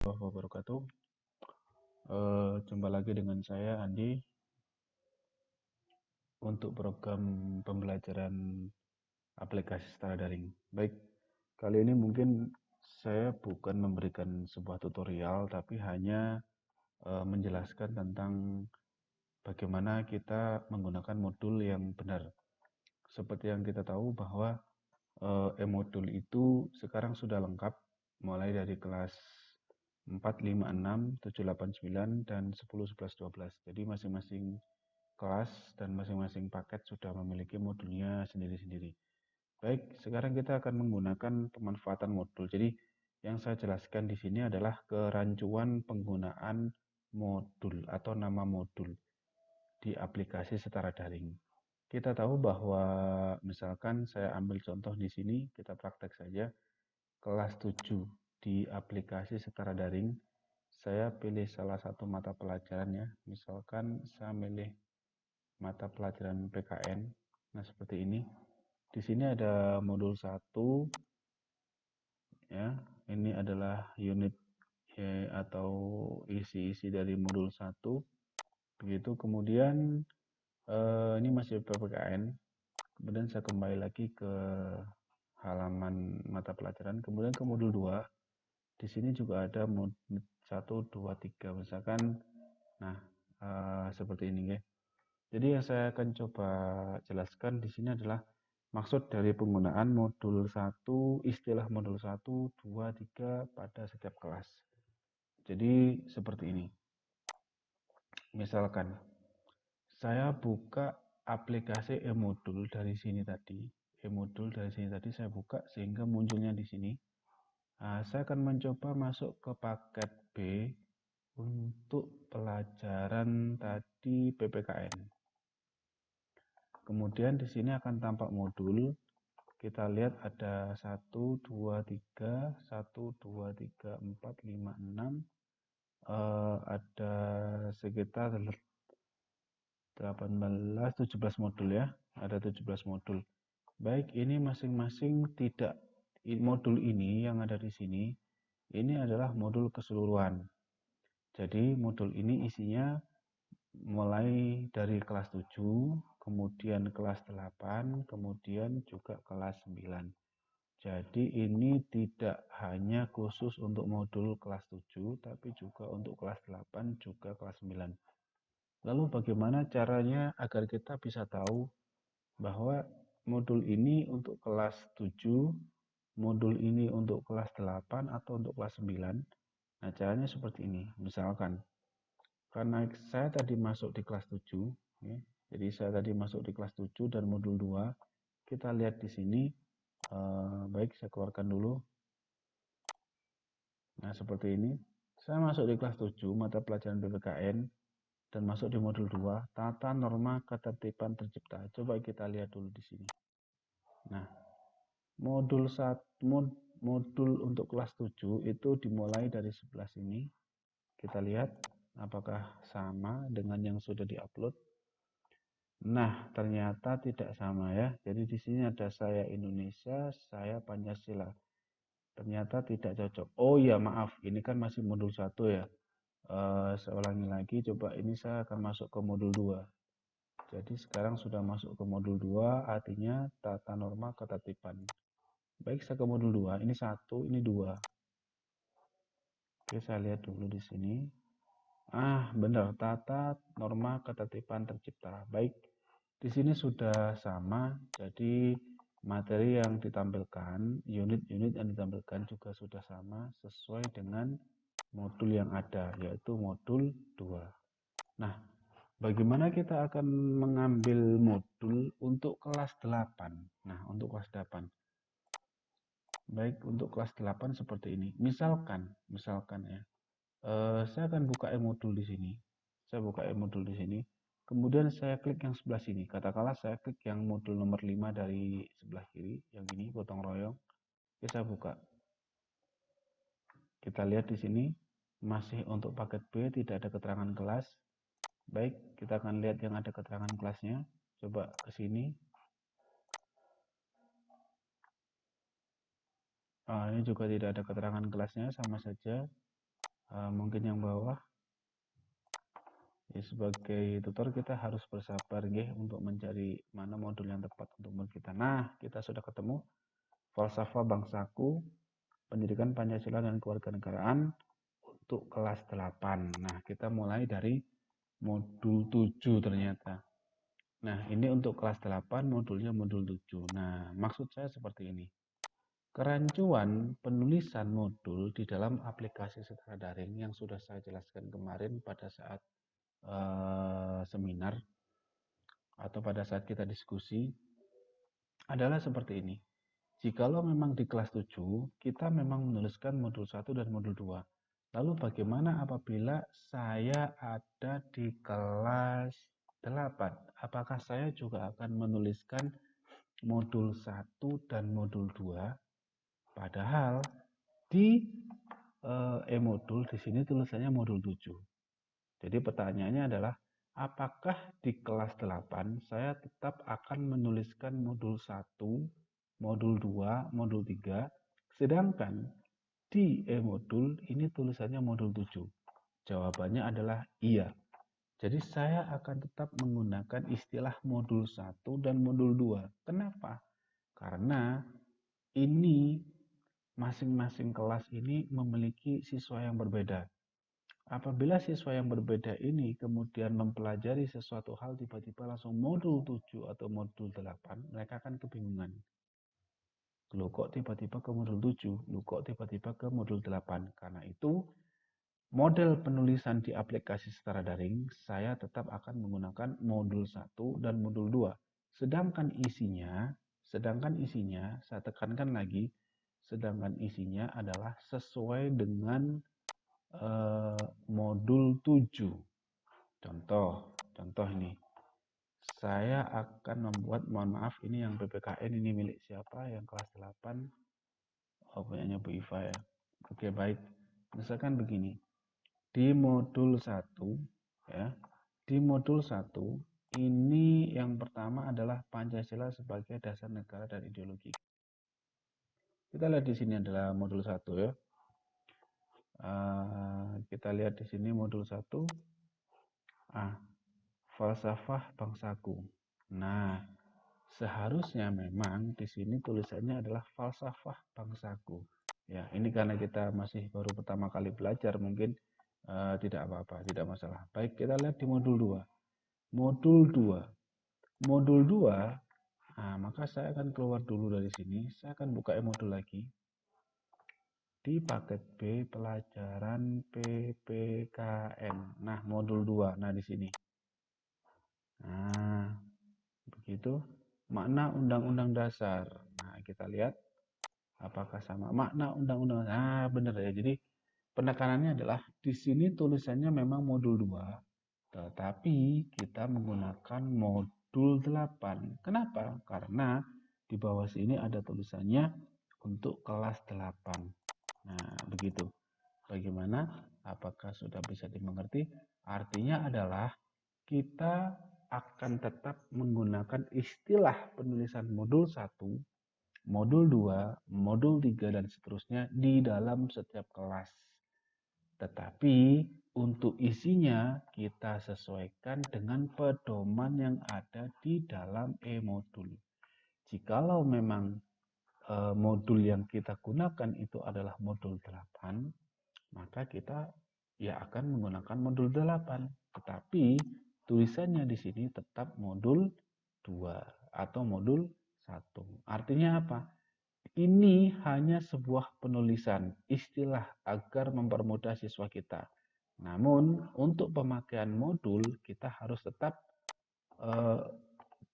Warahmatullahi wabarakatuh. Jumpa lagi dengan saya Andi untuk program pembelajaran aplikasi secara daring. Baik, kali ini mungkin saya bukan memberikan sebuah tutorial, tapi hanya menjelaskan tentang bagaimana kita menggunakan modul yang benar. Seperti yang kita tahu bahwa e-modul itu sekarang sudah lengkap, mulai dari kelas 4, 5, 6, 7, 8, 9, dan 10, 11, 12. Jadi masing-masing kelas dan masing-masing paket sudah memiliki modulnya sendiri-sendiri. Baik, sekarang kita akan menggunakan pemanfaatan modul. Jadi yang saya jelaskan di sini adalah kerancuan penggunaan modul atau nama modul di aplikasi setara daring. Kita tahu bahwa misalkan saya ambil contoh di sini, kita praktek saja kelas 7 di aplikasi setara daring. Saya pilih salah satu mata pelajaran ya. Misalkan saya pilih mata pelajaran PKN. Nah, seperti ini. Di sini ada modul 1 ya. Ini adalah unit atau isi-isi dari modul 1. Begitu. Kemudian ini masih PPKN. Kemudian saya kembali lagi ke halaman mata pelajaran. Kemudian ke modul 2. Di sini juga ada modul 1, 2, 3 misalkan. Nah, seperti ini ya. Jadi yang saya akan coba jelaskan di sini adalah maksud dari penggunaan modul 1, istilah modul 1, 2, 3 pada setiap kelas. Jadi seperti ini. Misalkan saya buka aplikasi e-modul dari sini tadi. E-modul dari sini tadi saya buka sehingga munculnya di sini. Nah, saya akan mencoba masuk ke paket B untuk pelajaran tadi PPKN. Kemudian di sini akan tampak modul. Kita lihat ada 1, 2, 3, 1, 2, 3, 4, 5, 6. Ada sekitar 18, 17 modul ya. Ada 17 modul. Baik, ini masing-masing tidak modul ini yang ada di sini. Ini adalah modul keseluruhan. Jadi modul ini isinya mulai dari kelas 7, kemudian kelas 8, kemudian juga kelas 9. Jadi ini tidak hanya khusus untuk modul kelas 7, tapi juga untuk kelas 8, juga kelas 9. Lalu bagaimana caranya agar kita bisa tahu bahwa modul ini untuk kelas 7, modul ini untuk kelas 8, atau untuk kelas 9? Nah, caranya seperti ini. Misalkan, karena saya tadi masuk di kelas 7, ya, jadi saya tadi masuk di kelas 7 dan modul 2, kita lihat di sini. Baik, saya keluarkan dulu. Nah, seperti ini. Saya masuk di kelas 7, mata pelajaran PPKN, dan masuk di modul 2, tata norma ketertiban tercipta. Coba kita lihat dulu di sini. Nah, modul untuk kelas 7 itu dimulai dari sebelah sini. Kita lihat apakah sama dengan yang sudah diupload. Nah, ternyata tidak sama ya. Jadi di sini ada saya Indonesia, saya Pancasila. Ternyata tidak cocok. Oh iya, maaf, ini kan masih modul 1 ya. Saya ulangi lagi, coba ini saya akan masuk ke modul 2. Jadi sekarang sudah masuk ke modul 2, artinya tata norma ketertiban. Baik, saya ke modul 2. Ini 1, ini 2. Oke, saya lihat dulu di sini. Benar, tata norma ketertiban tercipta. Baik, di sini sudah sama. Jadi materi yang ditampilkan, unit-unit yang ditampilkan juga sudah sama sesuai dengan modul yang ada, yaitu modul 2. Nah, bagaimana kita akan mengambil modul untuk kelas 8? Nah, untuk kelas 8. Baik, untuk kelas 8 seperti ini. Misalkan ya, saya akan buka e-modul di sini. Saya buka e-modul di sini. Kemudian saya klik yang sebelah sini. Katakanlah saya klik yang modul nomor 5 dari sebelah kiri, yang ini gotong royong. Oke, saya buka. Kita lihat di sini masih untuk paket B, tidak ada keterangan kelas. Baik, kita akan lihat yang ada keterangan kelasnya. Coba ke sini. Ini juga tidak ada keterangan kelasnya, sama saja. mungkin yang bawah. Ya, sebagai tutor kita harus bersabar nggih untuk mencari mana modul yang tepat untuk modul kita. Nah, kita sudah ketemu falsafah bangsaku, pendidikan Pancasila dan kewarganegaraan untuk kelas 8. Nah, kita mulai dari modul 7 ternyata. Nah, ini untuk kelas 8 modulnya modul 7. Nah, maksud saya seperti ini. Kerancuan penulisan modul di dalam aplikasi Setara Daring yang sudah saya jelaskan kemarin pada saat seminar atau pada saat kita diskusi adalah seperti ini. Jikalau memang di kelas 7 kita memang menuliskan modul 1 dan modul 2. Lalu bagaimana apabila saya ada di kelas 8? Apakah saya juga akan menuliskan modul 1 dan modul 2? Padahal di e-modul di sini tulisannya modul 7. Jadi pertanyaannya adalah, apakah di kelas 8 saya tetap akan menuliskan modul 1, modul 2, modul 3, sedangkan di e-modul ini tulisannya modul 7? Jawabannya adalah iya. Jadi saya akan tetap menggunakan istilah modul 1 dan modul 2. Kenapa? Karena ini masing-masing kelas ini memiliki siswa yang berbeda. Apabila siswa yang berbeda ini kemudian mempelajari sesuatu hal tiba-tiba langsung modul 7 atau modul 8, mereka akan kebingungan. Loh kok tiba-tiba ke modul 7? Loh kok tiba-tiba ke modul 8? Karena itu, model penulisan di aplikasi Setara Daring, saya tetap akan menggunakan modul 1 dan modul 2. Sedangkan isinya, saya tekankan lagi, sedangkan isinya adalah sesuai dengan modul 7. Contoh ini. Saya akan membuat, mohon maaf, ini yang PPKN ini milik siapa? Yang kelas 8. Oh, punyanya Bu Iva ya. Oke, baik. Misalkan begini. Di modul 1 ya. Di modul 1 ini yang pertama adalah Pancasila sebagai dasar negara dan ideologi. Kita lihat di sini adalah modul 1 ya. Kita lihat di sini modul 1. Falsafah bangsaku. Nah, seharusnya memang di sini tulisannya adalah falsafah bangsaku. Ya, ini karena kita masih baru pertama kali belajar, mungkin tidak apa-apa, tidak masalah. Baik, kita lihat di modul 2. Modul 2. Modul 2, maka saya akan keluar dulu dari sini. Saya akan buka e-modul lagi. Di paket B pelajaran PPKN. Nah, modul 2. Nah, di sini. Nah, begitu. Makna Undang-Undang Dasar. Nah, kita lihat apakah sama. Makna Undang-Undang. Nah, benar ya. Jadi penekanannya adalah di sini tulisannya memang modul 2, tetapi kita menggunakan modul 8. Kenapa? Karena di bawah sini ada tulisannya untuk kelas 8. Nah, begitu. Bagaimana? Apakah sudah bisa dimengerti? Artinya adalah kita akan tetap menggunakan istilah penulisan modul 1, modul 2, modul 3, dan seterusnya di dalam setiap kelas. Tetapi untuk isinya kita sesuaikan dengan pedoman yang ada di dalam e-modul. Jikalau memang modul yang kita gunakan itu adalah modul 8, maka kita ya akan menggunakan modul 8. Tetapi tulisannya di sini tetap modul 2 atau modul 1. Artinya apa? Ini hanya sebuah penulisan istilah agar mempermudah siswa kita. Namun untuk pemakaian modul kita harus tetap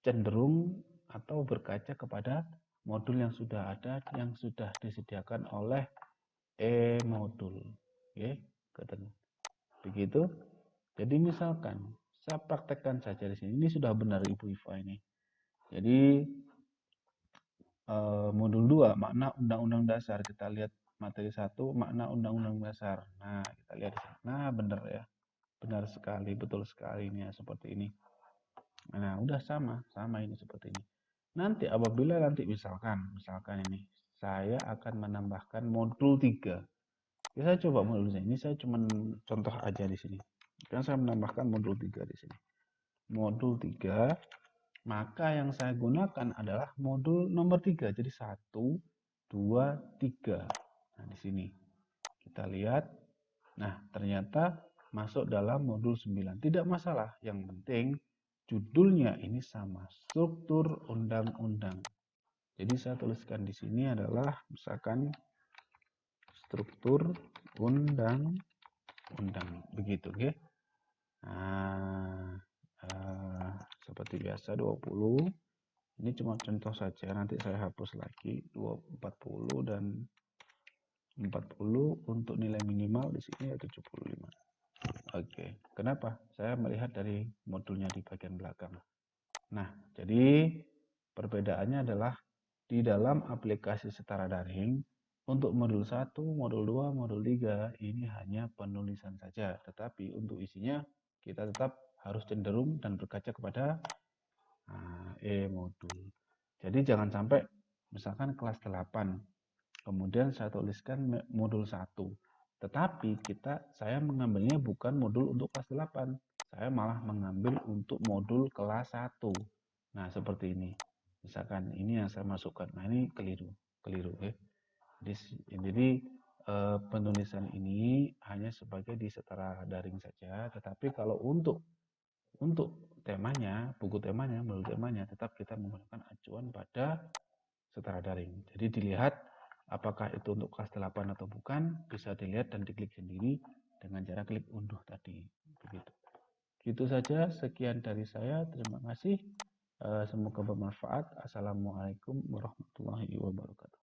cenderung atau berkaca kepada modul yang sudah ada, yang sudah disediakan oleh e-modul. Oke, begitu. Jadi misalkan saya praktekkan saja di sini. Ini sudah benar Ibu Iva ini. Jadi modul 2 makna Undang-Undang Dasar. Kita lihat materi 1 makna Undang-Undang Dasar. Nah, kita lihat di sini. Nah, benar ya. Benar sekali, betul sekali ini ya, seperti ini. Nah, udah sama ini seperti ini. Nanti apabila misalkan ini saya akan menambahkan modul 3. Saya coba modulnya. Ini saya cuman contoh aja di sini. Kan saya menambahkan modul 3 di sini. Modul 3, maka yang saya gunakan adalah modul nomor 3. Jadi 1, 2, 3. Nah, di sini kita lihat. Nah, ternyata masuk dalam modul 9. Tidak masalah, yang penting judulnya ini sama, struktur undang-undang. Jadi saya tuliskan di sini adalah misalkan struktur undang-undang, begitu, oke? Nah, seperti biasa 20. Ini cuma contoh saja, nanti saya hapus lagi 40 dan 40 untuk nilai minimal di sini ya 75. Oke, kenapa? Saya melihat dari modulnya di bagian belakang. Nah, jadi perbedaannya adalah di dalam aplikasi setara daring untuk modul 1, modul 2, modul 3 ini hanya penulisan saja, tetapi untuk isinya kita tetap harus cenderung dan berkaca kepada modul. Jadi jangan sampai misalkan kelas 8 kemudian saya tuliskan modul 1. Tetapi saya mengambilnya bukan modul untuk kelas 8. Saya malah mengambil untuk modul kelas 1. Nah, seperti ini. Misalkan ini yang saya masukkan. Nah, ini keliru. Keliru, ya. Jadi penulisan ini hanya sebagai di setara daring saja, tetapi kalau untuk temanya, buku temanya, modul temanya, tetap kita menggunakan acuan pada setara daring. Jadi dilihat apakah itu untuk kelas 8 atau bukan, bisa dilihat dan diklik sendiri dengan cara klik unduh tadi. Begitu. Gitu saja, sekian dari saya. Terima kasih. Semoga bermanfaat. Assalamualaikum warahmatullahi wabarakatuh.